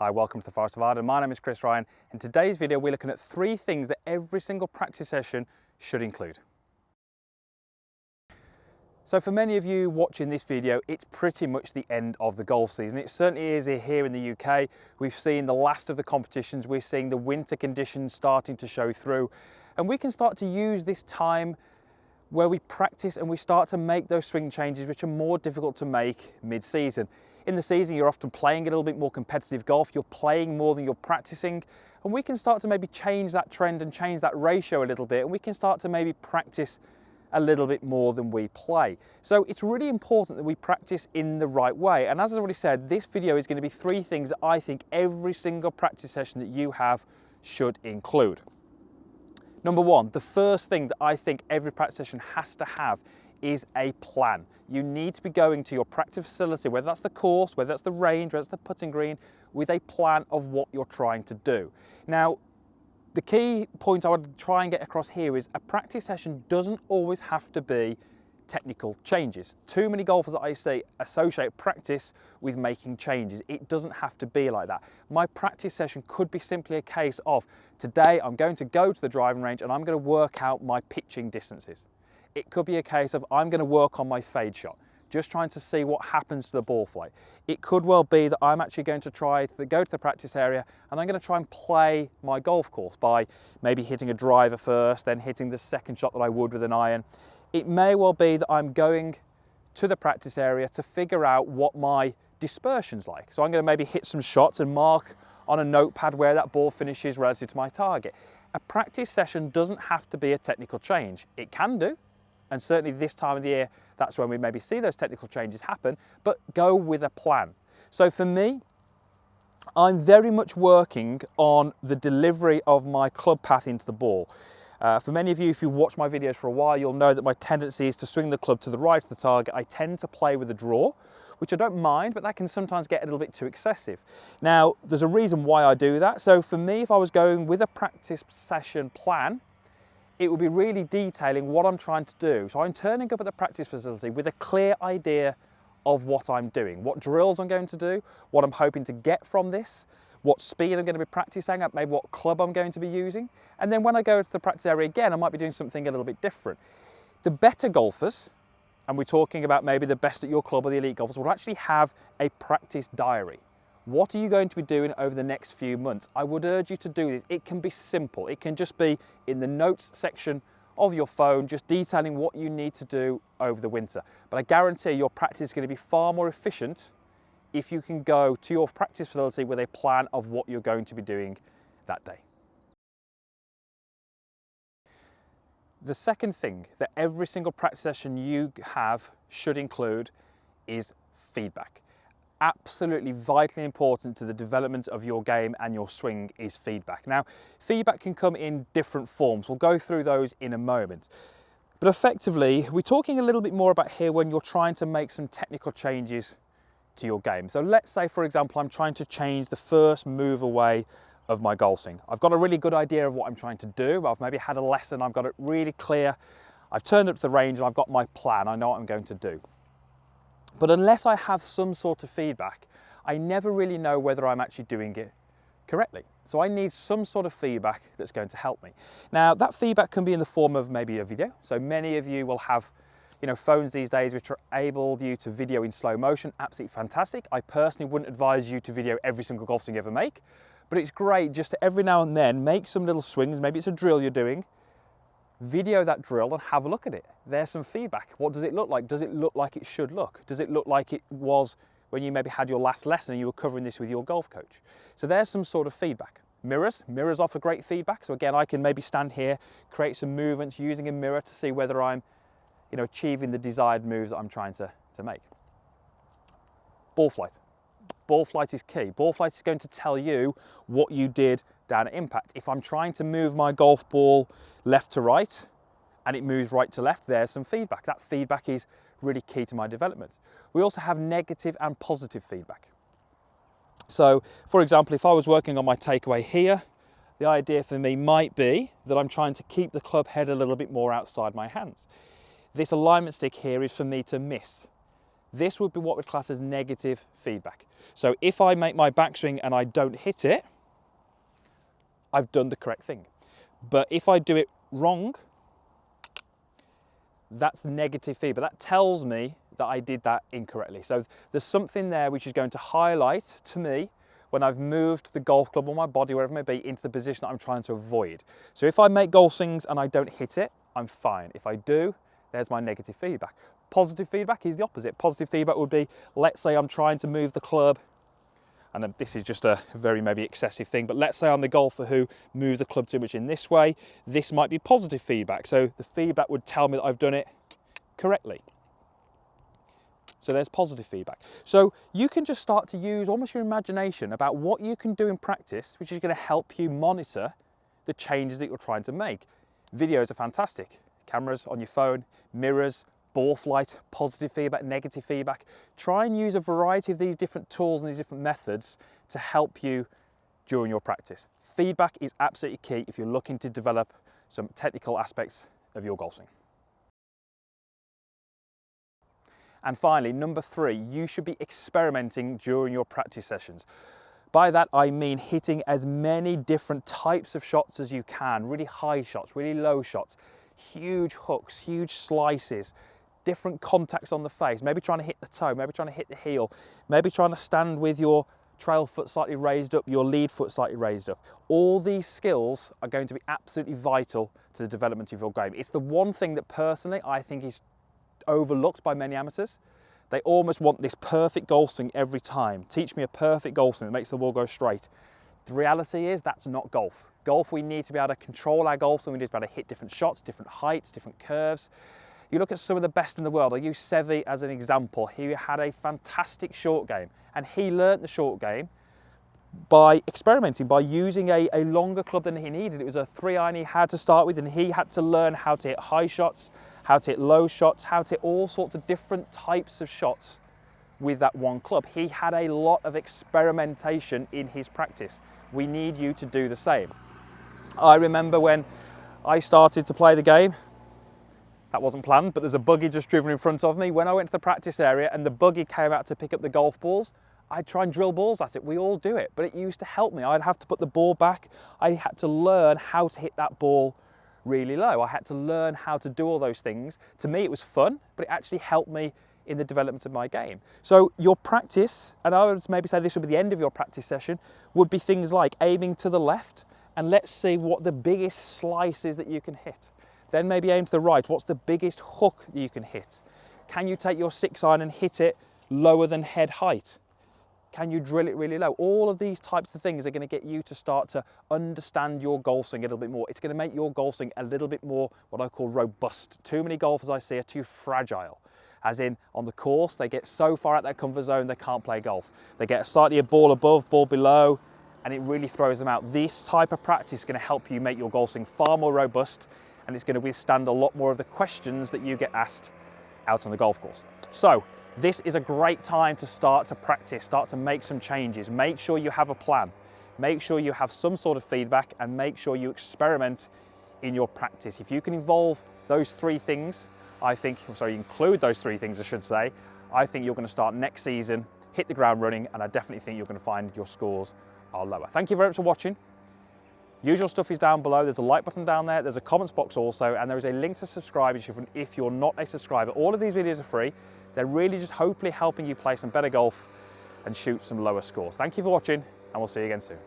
Hi, welcome to the Forest of Arden. My name is Chris Ryan. In today's video, we're looking at 3 things that every single practice session should include. So for many of you watching this video, it's pretty much the end of the golf season. It certainly is here in the UK. We've seen the last of the competitions. We're seeing the winter conditions starting to show through. And we can start to use this time where we practice and we start to make those swing changes which are more difficult to make mid-season. In the season, you're often playing a little bit more competitive golf, you're playing more than you're practicing, and we can start to maybe change that trend and change that ratio a little bit, and we can start to maybe practice a little bit more than we play. So it's really important that we practice in the right way. And as I've already said, this video is going to be 3 things that I think every single practice session that you have should include. Number 1, the first thing that I think every practice session has to have is a plan. You need to be going to your practice facility, whether that's the course, whether that's the range, whether it's the putting green, with a plan of what you're trying to do. Now, the key point I would try and get across here is a practice session doesn't always have to be technical changes. Too many golfers that I see associate practice with making changes. It doesn't have to be like that. My practice session could be simply a case of, today I'm going to go to the driving range and I'm going to work out my pitching distances. It could be a case of, I'm going to work on my fade shot, just trying to see what happens to the ball flight. It could well be that I'm actually going to go to the practice area and I'm going to try and play my golf course by maybe hitting a driver first, then hitting the second shot that I would with an iron. It may well be that I'm going to the practice area to figure out what my dispersion's like. So I'm going to maybe hit some shots and mark on a notepad where that ball finishes relative to my target. A practice session doesn't have to be a technical change. It can do. And certainly this time of the year, that's when we maybe see those technical changes happen, but go with a plan. So for me, I'm very much working on the delivery of my club path into the ball. For many of you, if you watch my videos for a while, you'll know that my tendency is to swing the club to the right of the target. I tend to play with a draw, which I don't mind, but that can sometimes get a little bit too excessive. Now, there's a reason why I do that. So for me, if I was going with a practice session plan, it will be really detailing what I'm trying to do. So I'm turning up at the practice facility with a clear idea of what I'm doing, what drills I'm going to do, what I'm hoping to get from this, what speed I'm going to be practicing at, maybe what club I'm going to be using. And then when I go to the practice area again, I might be doing something a little bit different. The better golfers, and we're talking about maybe the best at your club or the elite golfers, will actually have a practice diary. What are you going to be doing over the next few months? I would urge you to do this. It can be simple. It can just be in the notes section of your phone, just detailing what you need to do over the winter. But I guarantee your practice is going to be far more efficient if you can go to your practice facility with a plan of what you're going to be doing that day. The second thing that every single practice session you have should include is feedback. Absolutely vitally important to the development of your game and your swing is feedback. Now, feedback can come in different forms. We'll go through those in a moment. But effectively, we're talking a little bit more about here when you're trying to make some technical changes to your game. So let's say, for example, I'm trying to change the first move away of my golf swing. I've got a really good idea of what I'm trying to do. I've maybe had a lesson, I've got it really clear. I've turned up to the range and I've got my plan. I know what I'm going to do. But unless I have some sort of feedback, I never really know whether I'm actually doing it correctly. So I need some sort of feedback that's going to help me. Now, that feedback can be in the form of maybe a video. So many of you will have, phones these days which are able you to video in slow motion. Absolutely fantastic. I personally wouldn't advise you to video every single golf swing you ever make, but it's great just to every now and then make some little swings. Maybe it's a drill you're doing. Video that drill and have a look at it. There's some feedback. What does it look like? Does it look like it should look? Does it look like it was when you maybe had your last lesson and you were covering this with your golf coach? So there's some sort of feedback. Mirrors offer great feedback. So again, I can maybe stand here, create some movements using a mirror to see whether I'm, achieving the desired moves that I'm trying to make. Ball flight. Ball flight is key. Ball flight is going to tell you what you did down at impact. If I'm trying to move my golf ball left to right and it moves right to left, there's some feedback. That feedback is really key to my development. We also have negative and positive feedback. So, for example, if I was working on my takeaway here, the idea for me might be that I'm trying to keep the club head a little bit more outside my hands. This alignment stick here is for me to miss. This would be what we'd class as negative feedback. So if I make my backswing and I don't hit it, I've done the correct thing. But if I do it wrong, that's the negative feedback. That tells me that I did that incorrectly. So there's something there which is going to highlight to me when I've moved the golf club or my body, wherever it may be, into the position that I'm trying to avoid. So if I make golf swings and I don't hit it, I'm fine. If I do, there's my negative feedback. Positive feedback is the opposite. Positive feedback would be, let's say I'm trying to move the club, and this is just a very maybe excessive thing, but let's say I'm the golfer who moves the club too much in this way. This might be positive feedback. So the feedback would tell me that I've done it correctly. So there's positive feedback. So you can just start to use almost your imagination about what you can do in practice, which is going to help you monitor the changes that you're trying to make. Videos are fantastic. Cameras on your phone, mirrors, ball flight, positive feedback, negative feedback. Try and use a variety of these different tools and these different methods to help you during your practice. Feedback is absolutely key if you're looking to develop some technical aspects of your golf swing. And finally, number 3, you should be experimenting during your practice sessions. By that, I mean hitting as many different types of shots as you can, really high shots, really low shots, huge hooks, huge slices, different contacts on the face, maybe trying to hit the toe, maybe trying to hit the heel, maybe trying to stand with your trail foot slightly raised up, your lead foot slightly raised up. All these skills are going to be absolutely vital to the development of your game. It's the one thing that personally I think is overlooked by many amateurs. They almost want this perfect golf swing every time. Teach me a perfect golf swing that makes the ball go straight. The reality is that's not golf. Golf, we need to be able to control our golf swing. We need to be able to hit different shots, different heights, different curves. You look at some of the best in the world. I use Seve as an example. He had a fantastic short game, and he learnt the short game by experimenting, by using a longer club than he needed. It was a 3-iron he had to start with, and he had to learn how to hit high shots, how to hit low shots, how to hit all sorts of different types of shots with that one club. He had a lot of experimentation in his practice. We need you to do the same. I remember when I started to play the game, that wasn't planned, but there's a buggy just driven in front of me. When I went to the practice area and the buggy came out to pick up the golf balls, I'd try and drill balls at it. We all do it, but it used to help me. I'd have to put the ball back. I had to learn how to hit that ball really low. I had to learn how to do all those things. To me, it was fun, but it actually helped me in the development of my game. So your practice, and I would maybe say this would be the end of your practice session, would be things like aiming to the left, and let's see what the biggest slice is that you can hit. Then maybe aim to the right. What's the biggest hook that you can hit? Can you take your 6-iron and hit it lower than head height? Can you drill it really low? All of these types of things are going to get you to start to understand your golf swing a little bit more. It's going to make your golf swing a little bit more what I call robust. Too many golfers I see are too fragile. As in, on the course, they get so far out their comfort zone, they can't play golf. They get slightly a ball above, ball below, and it really throws them out. This type of practice is going to help you make your golf swing far more robust, and it's going to withstand a lot more of the questions that you get asked out on the golf course. So this is a great time to start to practice, start to make some changes. Make sure you have a plan. Make sure you have some sort of feedback, and make sure you experiment in your practice. If you can involve those 3 things, include those 3 things, I should say, I think you're going to start next season, hit the ground running, and I definitely think you're going to find your scores are lower. Thank you very much for watching. Usual stuff is down below. There's a like button down there. There's a comments box also, and there is a link to subscribe if you're not a subscriber. All of these videos are free. They're really just hopefully helping you play some better golf and shoot some lower scores. Thank you for watching, and we'll see you again soon.